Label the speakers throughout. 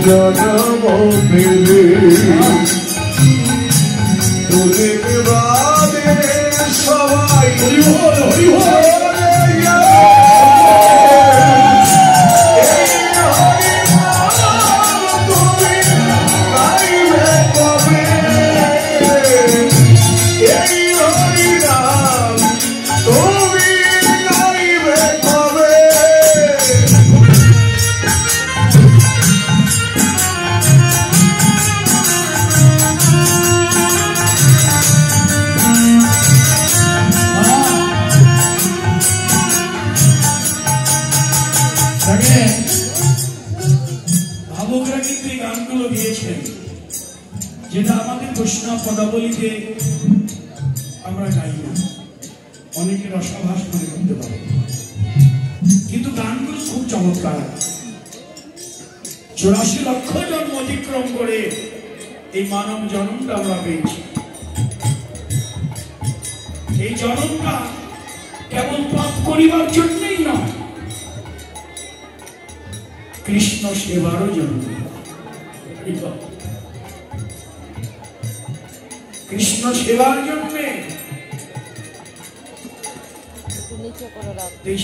Speaker 1: জনম পেলে তোদের বাদে সবাই
Speaker 2: ভাবকরা কিন্তু এই গানগুলো দিয়েছেন, যেটা আমাদের বৈষ্ণব পদাবলীতে আমরা গাই না, অনেকে রসাভাস মনে করতে পারে, কিন্তু গানগুলো খুব চমৎকার। 84 লক্ষ জন্ম অতিক্রম করে এই মানব জন্মটা আমরা পেয়েছি। এই জন্মটা কেবল পাপ করিবার জন্যই নয়, কৃষ্ণ সেবারও জন্য। কৃষ্ণ সেবার জন্যে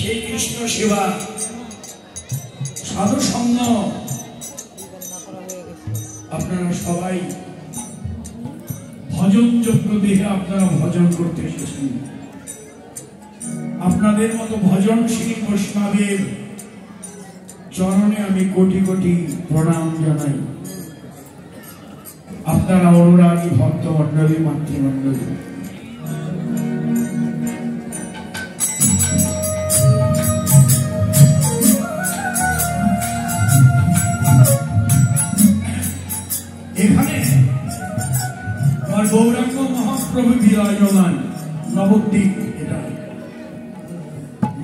Speaker 2: সেই কৃষ্ণ সেবা সাধু সঙ্গ আপনারা সবাই ভজন যোগ্য দেহে আপনারা ভজন করতে এসেছেন। আপনাদের মতো ভজনশীল বৈষ্ণবের চরণে আমি কোটি কোটি প্রণাম জানাই। আপনারা অনুরাগী ভক্ত মন্ডলী, মাতৃমন্ডলী, এখানে আমার গৌরাঙ্গ মহাপ্রভু বিরাজমান। নবদ্বীপ, এটা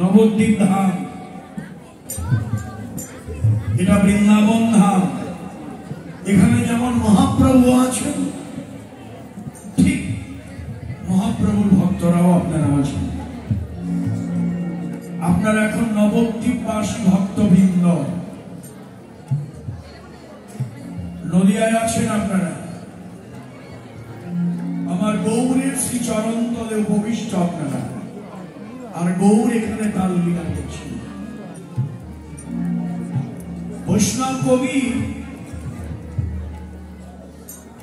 Speaker 2: নবদ্বীপ ধাম, এটা বৃন্দাবন ধাম। এখানে যেমন মহাপ্রভু আছেন, ঠিক মহাপ্রভুর ভক্তরাও আপনারা আছেন। আপনারা এখন নবদ্বীপবাসী ভক্তবৃন্দ, নদিয়ায় আছেন আপনারা, আমার গৌরের শ্রী চরণ তলে উপবিষ্ট আপনারা, আর গৌর এখানে তাল লীলা করছেন।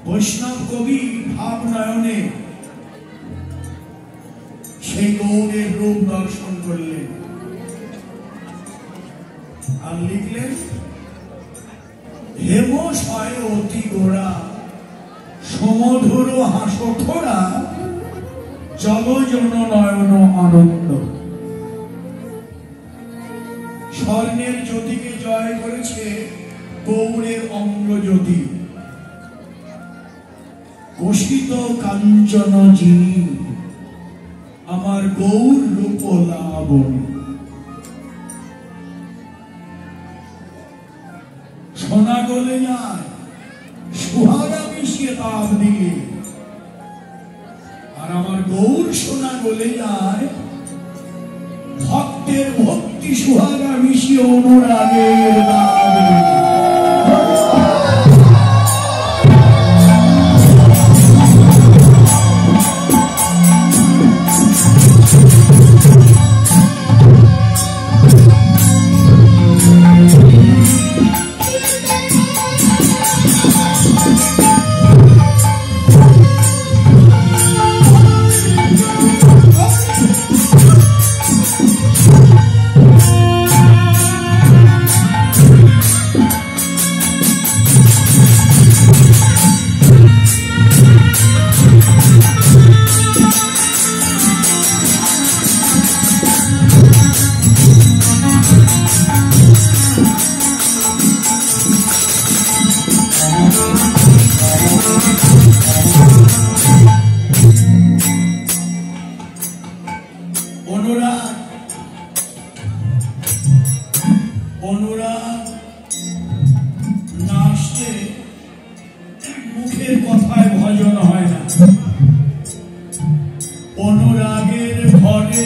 Speaker 2: বৈষ্ণব কবি ভাব নয়নে সেই গৌরের রূপ দর্শন করলেন আর লিখলেন, হেমশয় অতি গোড়া সমধুর হাসোঠোরা জলজন নয়ন আনন্দ। স্বর্ণের জ্যোতিকে জয় করেছে গৌরের অঙ্গ জ্যোতি। কোষিত কাঞ্চন যিনি আমার গৌর রূপ লাবণী। সোনা গলে যায় সুহাগা মিশিয়ে তাপ দিয়ে, আর আমার গৌর সোনা গলে যায় ভক্তের ভক্তি সুহাগা মিশিয়ে অনুরাগের তাপ দিয়ে। অনুরাগ না আসলে মুখের কথায় ভজন হয় না। অনুরাগের ঘরে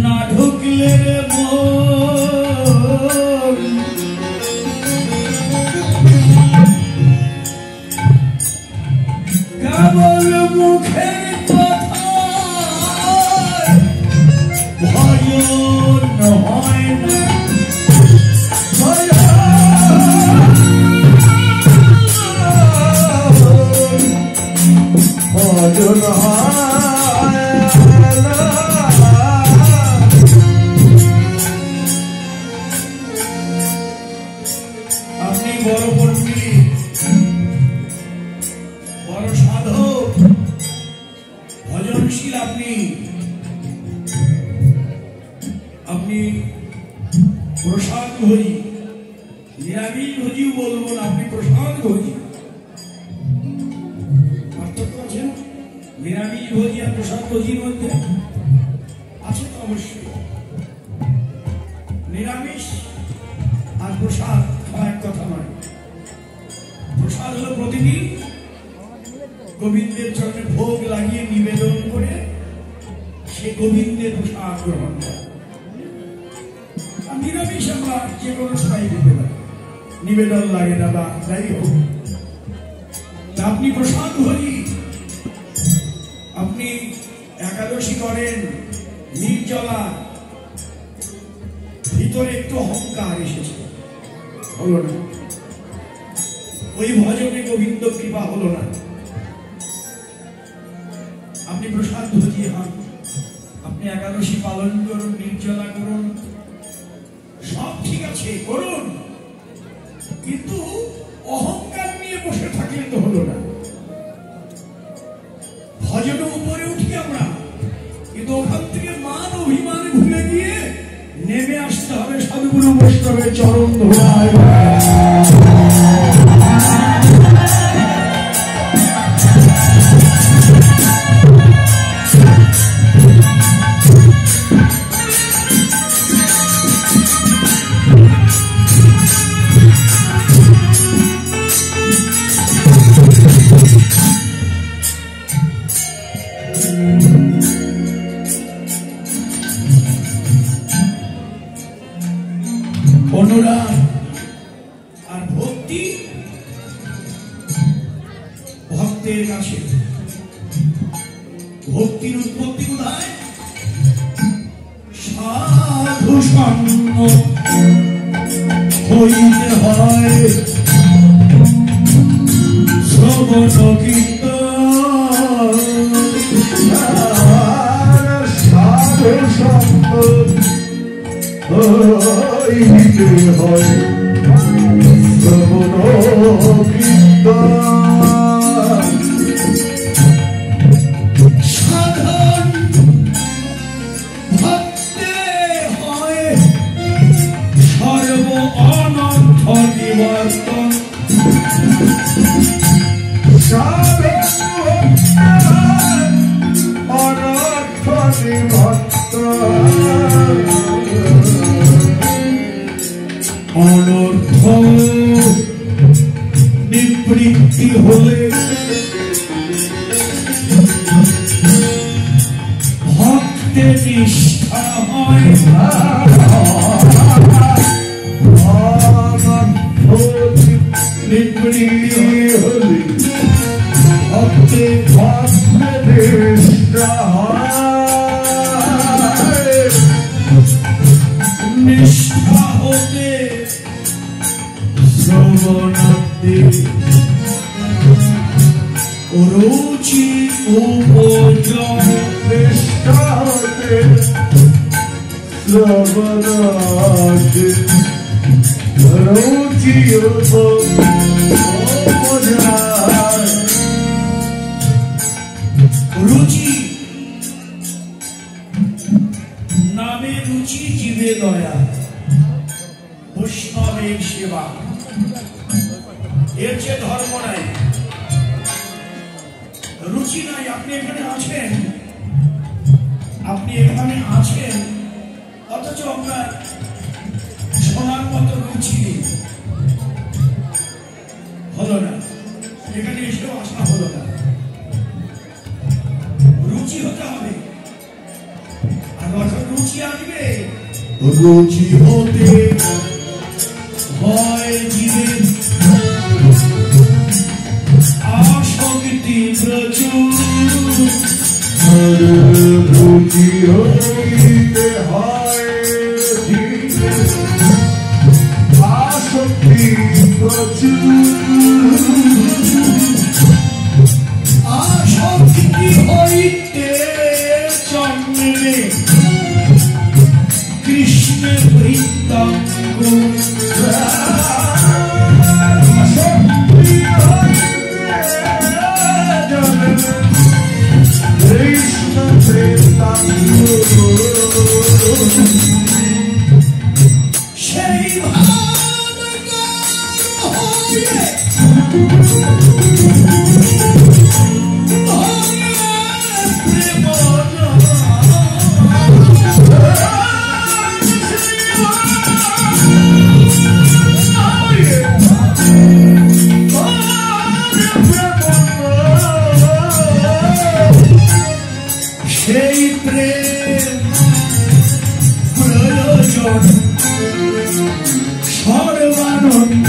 Speaker 2: না ঢুকলে মন সুশীল আপনি আপনি প্রসাদ ভোজি, নিরামিষ ভোজিও বলবো না, আপনি প্রসাদ ভোজি। পার্থক্য আছে না? নিরামিষ ভোজি আর প্রসাদ ভোজির মধ্যে আছে তো অবশ্যই। নিরামিষ আর প্রসাদ এক কথা নয়। প্রসাদ হলো প্রতিদিন গোবিন্দের চরণে ভোগ লাগিয়ে নিবেদন করে সে গোবিন্দের প্রসাদ গ্রহণ করে। নিরামিষ আমরা যে কোনো সময় দিতে পারি, নিবেদন লাগে না বা যাই হোক। আপনি প্রসাদ ভোজি, আপনি একাদশী করেন নির্জলা, ভিতরে একটু অহংকার এসেছে, হলো না। ওই ভজনে গোবিন্দ কৃপা হলো না। আপনি প্রসাদ ভোজি হন, আপনি একাদশী পালন করুন, নির্জলা করুন, সব ঠিক আছে করুন, কিন্তু অহংকার নিয়ে বসে থাকলে তো হলো না। ভজনের উপরে উঠি আমরা, কিন্তু ওখান থেকে মান অভিমান ভুলে গিয়ে নেমে আসতে হবে সাধুগুরু বৈষ্ণবের চরণ ধরায়। অনুরাগ আর ভক্তি ভক্তের কাছে। ভক্তির উৎপত্তি কোথায়? সাধু সঙ্গ হইতে হয়, শ্রবণ কীর্তন।
Speaker 1: সাধু সঙ্গ হইতে হয়, শ্রবণ কীর্তন।
Speaker 2: সাধন ভক্তে হয় সর্ব অনর্থ নিবর্তন।
Speaker 1: সাধন অনর্থ নিবর্তন।
Speaker 2: অনর্থ নিবৃত্তি হলে ভক্তে নিষ্ঠা হয়।
Speaker 1: নিবৃত্তি হলে ভক্তে নিষ্ঠা হয়।
Speaker 2: নিষ্ঠা হতে শ্রবণার্থে রুচি উপজন।
Speaker 1: নিষ্ঠা হতে শ্রবণার্থে রুচি উপজন।
Speaker 2: রুচি নামে রুচি, জীবে দয়া, বৈষ্ণবের সেবা, এর যে ধর্ম নাই, রুচি নাই। আপনি এখানে আছেন, আপনি এখানে আছেন, অথচ আপনার শোনার মতো রুচি নেই, হলো না। এখানে এসেও আসা হলো না। রুচি হতে হবে, আর যখন রুচি আসবে, রুচি হতে হয় জীবের আসক্তি প্রচুর।
Speaker 1: রুচি হইতে হয় জীবের আসক্তি প্রচুর।
Speaker 2: আসক্তি হইতে জন্মে কৃষ্ণ বৃন্দাঙ্গ।
Speaker 1: কৃষ্ণ
Speaker 2: সেই সেই প্রেম প্রয়োজন সর্বানন্দ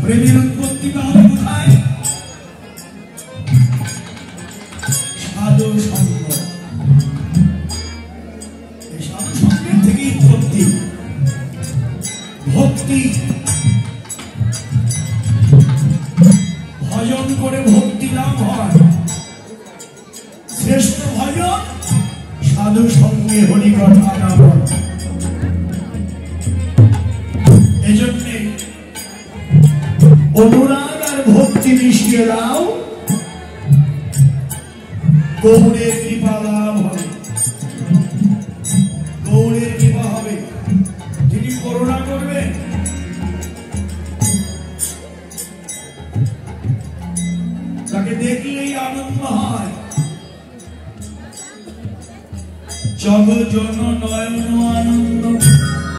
Speaker 2: প্রেমের উৎপত্তি তাহলে কোথায়? সাধু সঙ্গ। এই সাধু সঙ্গের থেকেই ভক্তি। ভক্তি ভজন করে ভক্তি লাভ হয়। শ্রেষ্ঠ ভজন সাধু সঙ্গে হরি কথা নাম। এজন্যে অনুরাগ আর ভক্তি মিশিয়ে দাও, গৌড়ের কৃপা লাভ হবে। গৌড়ের কৃপা হবে, তিনি করুণা করবেন। তাকে দেখলেই আনন্দ হয়। জগ জন নয়ন আনন্দ